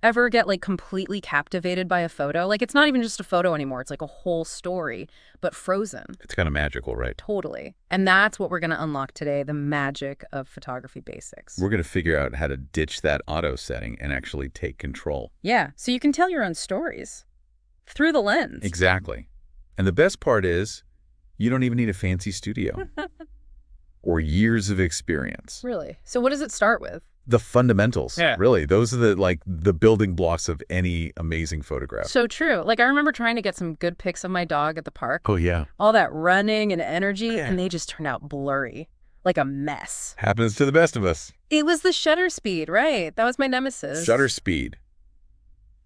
Ever get like completely captivated by a photo? Like it's not even just a photo anymore. It's like a whole story, but frozen. It's kind of magical, right? Totally. And that's what we're going to unlock today, the magic of photography basics. We're going to figure out how to ditch that auto setting and actually take control. Yeah, so you can tell your own stories through the lens. Exactly. And the best part is you don't even need a fancy studio or years of experience. Really? So what does it start with? The fundamentals, Yeah. really. Those are the building blocks of any amazing photograph. So true. Like I remember trying to get some good pics of my dog at the park. Oh, yeah. All that running and energy, Yeah. and they just turned out blurry. Like a mess. Happens to the best of us. It was the shutter speed, right? That was my nemesis. Shutter speed.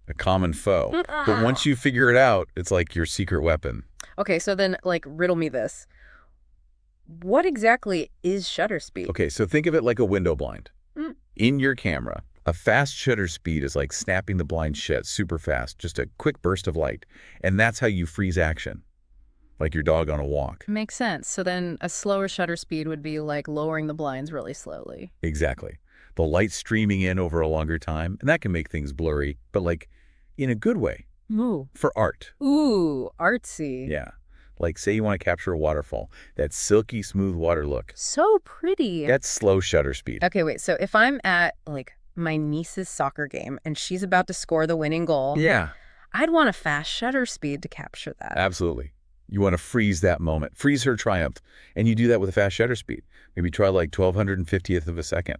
A common foe. But once you figure it out, it's like your secret weapon. Okay, so then, like, riddle me this. What exactly is shutter speed? Okay, so think of it like a window blind. Mm. In your camera, a fast shutter speed is like snapping the blind shut super fast, just a quick burst of light. And that's how you freeze action, like your dog on a walk. Makes sense. So then a slower shutter speed would be like lowering the blinds really slowly. Exactly. The light streaming in over a longer time, and that can make things blurry, but like in a good way. Ooh. For art. Ooh, artsy. Yeah. Like say you want to capture a waterfall, that silky smooth water look. So pretty. That's slow shutter speed. Okay, wait. So if I'm at, like, my niece's soccer game and she's about to score the winning goal, Yeah, I'd want a fast shutter speed to capture that. absolutely. You want to freeze that moment, freeze her triumph, and you do that with a fast shutter speed. Maybe try like 1250th of a second,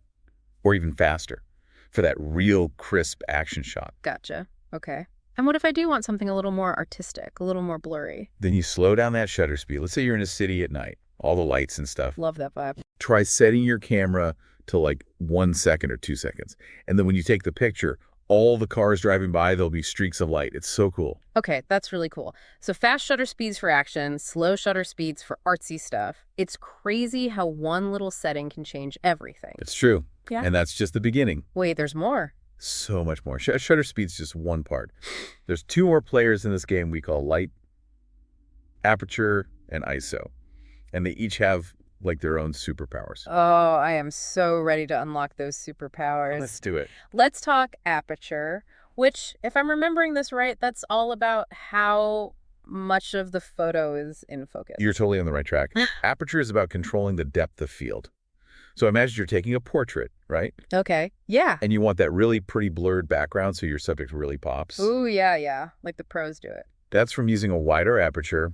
or even faster, for that real crisp action shot. Gotcha. Okay. And what if I do want something a little more artistic, a little more blurry? Then you slow down that shutter speed. Let's say you're in a city at night, all the lights and stuff. Love that vibe. Try setting your camera to like 1 second or 2 seconds. And then when you take the picture, all the cars driving by, there'll be streaks of light. It's so cool. Okay, that's really cool. So fast shutter speeds for action, slow shutter speeds for artsy stuff. It's crazy how one little setting can change everything. It's true. Yeah. And that's just the beginning. Wait, there's more. So much more. Shutter speed's just one part. There's 2 more players in this game we call light, aperture, and ISO. And they each have like their own superpowers. Oh, I am so ready to unlock those superpowers. Let's do it. Let's talk aperture, which, if I'm remembering this right, that's all about how much of the photo is in focus. You're totally on the right track. Aperture is about controlling the depth of field. So imagine you're taking a portrait, right? Okay. Yeah. And you want that really pretty blurred background so your subject really pops. Ooh, yeah, yeah. Like the pros do it. That's from using a wider aperture.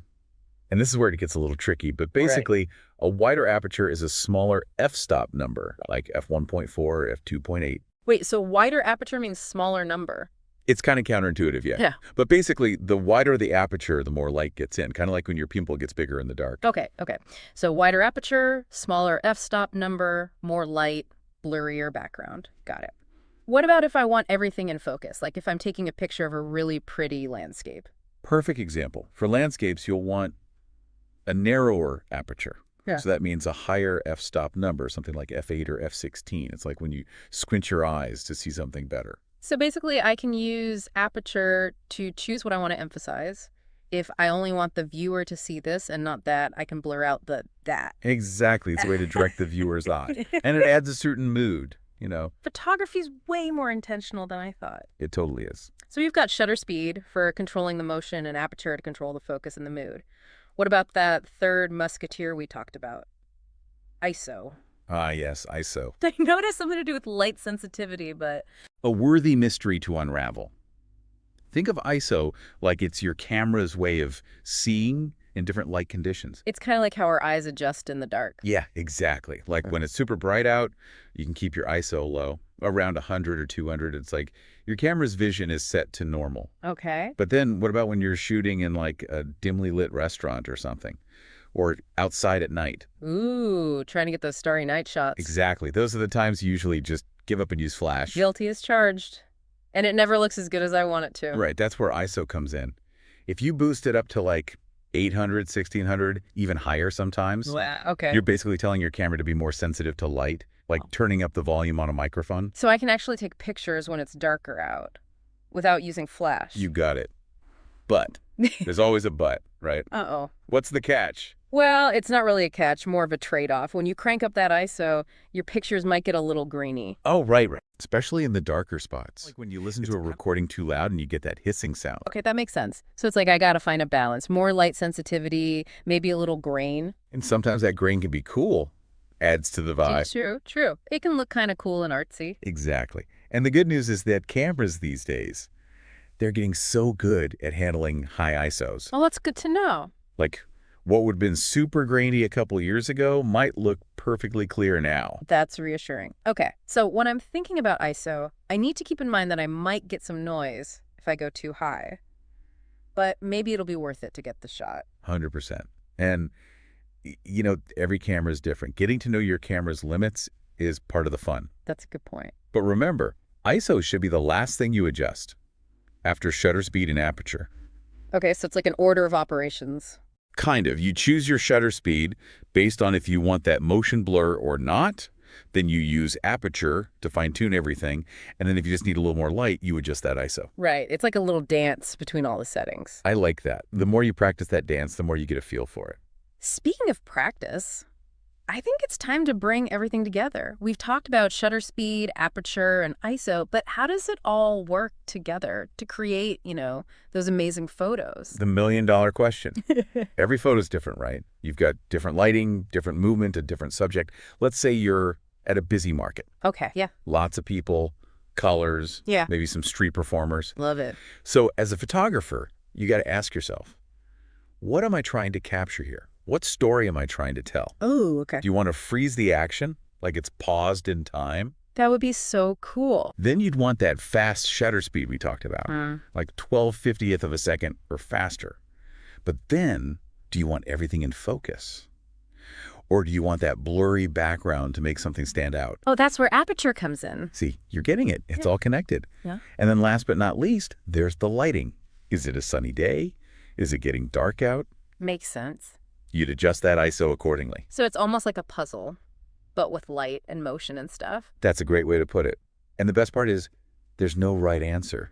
And this is where it gets a little tricky, but basically a wider aperture is a smaller f-stop number, like f1.4 or f2.8. Wait, so wider aperture means smaller number. It's kind of counterintuitive, yeah. Yeah. But basically, the wider the aperture, the more light gets in, kind of like when your pupil gets bigger in the dark. Okay, okay. So wider aperture, smaller f-stop number, more light, blurrier background. Got it. What about if I want everything in focus? Like if I'm taking a picture of a really pretty landscape? Perfect example. For landscapes, you'll want a narrower aperture. Yeah. So that means a higher f-stop number, something like f8 or f16. It's like when you squint your eyes to see something better. So basically, I can use aperture to choose what I want to emphasize. If I only want the viewer to see this and not that, I can blur out the that. Exactly. It's a way to direct the viewer's eye. And it adds a certain mood, you know. Photography's way more intentional than I thought. It totally is. So we've got shutter speed for controlling the motion and aperture to control the focus and the mood. What about that third musketeer we talked about? ISO. Ah, yes, ISO. I know it has something to do with light sensitivity, but... A worthy mystery to unravel. Think of ISO like it's your camera's way of seeing in different light conditions. It's kind of like how our eyes adjust in the dark. Yeah, exactly. Like when it's super bright out, you can keep your ISO low, around 100 or 200. It's like your camera's vision is set to normal. Okay. But then what about when you're shooting in like a dimly lit restaurant or something? Or outside at night? Ooh, trying to get those starry night shots. Exactly. Those are the times you usually just give up and use flash. Guilty as charged. And it never looks as good as I want it to. Right, that's where ISO comes in. If you boost it up to like 800, 1600, even higher sometimes, Wow, okay. you're basically telling your camera to be more sensitive to light, like turning up the volume on a microphone. So I can actually take pictures when it's darker out without using flash. You got it. But there's always a but, right? Uh-oh. What's the catch? Well, it's not really a catch, more of a trade-off. When you crank up that ISO, your pictures might get a little grainy. Oh, right. especially in the darker spots. Like when you listen to a recording too loud and you get that hissing sound. Okay, that makes sense. So it's like I gotta find a balance. More light sensitivity, maybe a little grain. And sometimes that grain can be cool, adds to the vibe. True, true. It can look kind of cool and artsy. Exactly. And the good news is that cameras these days, they're getting so good at handling high ISOs. Well, that's good to know. Like what would have been super grainy a couple years ago might look perfectly clear now. That's reassuring. Okay, so when I'm thinking about ISO, I need to keep in mind that I might get some noise if I go too high. But maybe it'll be worth it to get the shot. 100%. And, every camera is different. Getting to know your camera's limits is part of the fun. That's a good point. But remember, ISO should be the last thing you adjust after shutter speed and aperture. Okay, so it's like an order of operations. Kind of. You choose your shutter speed based on if you want that motion blur or not. Then you use aperture to fine-tune everything. And then if you just need a little more light, you adjust that ISO. Right. It's like a little dance between all the settings. I like that. The more you practice that dance, the more you get a feel for it. Speaking of practice, I think it's time to bring everything together. We've talked about shutter speed, aperture, and ISO, but how does it all work together to create, those amazing photos? The million-dollar question. Every photo is different, right? You've got different lighting, different movement, a different subject. Let's say you're at a busy market. Okay, yeah. Lots of people, colors, Yeah. maybe some street performers. Love it. So as a photographer, you got to ask yourself, what am I trying to capture here? What story am I trying to tell? Oh, okay. Do you want to freeze the action, like it's paused in time? That would be so cool. Then you'd want that fast shutter speed we talked about, like 12/50th of a second or faster. But then, do you want everything in focus? Or do you want that blurry background to make something stand out? Oh, that's where aperture comes in. See, you're getting it. It's all connected. Yeah. And then last but not least, there's the lighting. Is it a sunny day? Is it getting dark out? Makes sense. You'd adjust that ISO accordingly. So it's almost like a puzzle, but with light and motion and stuff. That's a great way to put it. And the best part is, there's no right answer.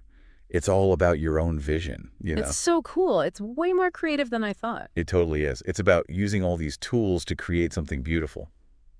It's all about your own vision, It's so cool. It's way more creative than I thought. It totally is. It's about using all these tools to create something beautiful.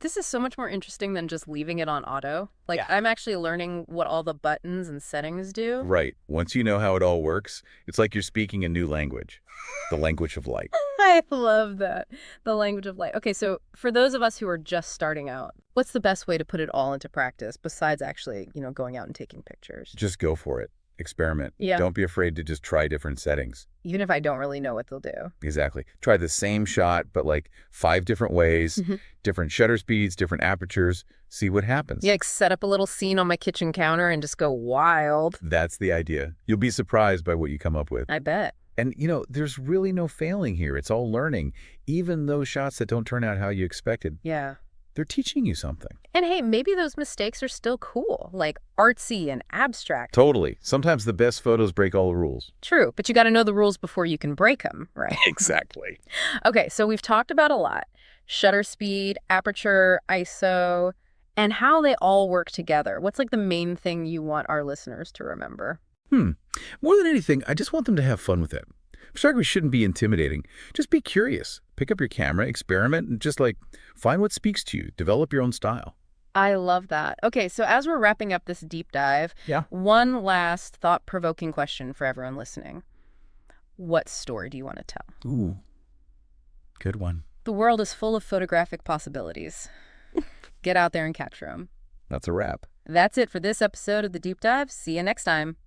This is so much more interesting than just leaving it on auto. Like, Yeah. I'm actually learning what all the buttons and settings do. Right. Once you know how it all works, it's like you're speaking a new language, the language of light. I love that. The language of light. Okay, so for those of us who are just starting out, what's the best way to put it all into practice besides actually, going out and taking pictures? Just go for it. Experiment. Yeah. Don't be afraid to just try different settings. Even if I don't really know what they'll do. Exactly. Try the same shot, but like 5 different ways, different shutter speeds, different apertures. See what happens. Yeah, like set up a little scene on my kitchen counter and just go wild. That's the idea. You'll be surprised by what you come up with. I bet. And, there's really no failing here. It's all learning. Even those shots that don't turn out how you expected, Yeah. they're teaching you something. And hey, maybe those mistakes are still cool, like artsy and abstract. Totally. Sometimes the best photos break all the rules. True, but you got to know the rules before you can break them, right? Exactly. Okay, so we've talked about a lot. Shutter speed, aperture, ISO, and how they all work together. What's like the main thing you want our listeners to remember? More than anything, I just want them to have fun with it. Photography shouldn't be intimidating. Just be curious. Pick up your camera, experiment, and just find what speaks to you. Develop your own style. I love that. Okay, so as we're wrapping up this deep dive, Yeah. one last thought-provoking question for everyone listening. What story do you want to tell? Ooh, good one. The world is full of photographic possibilities. Get out there and capture them. That's a wrap. That's it for this episode of The Deep Dive. See you next time.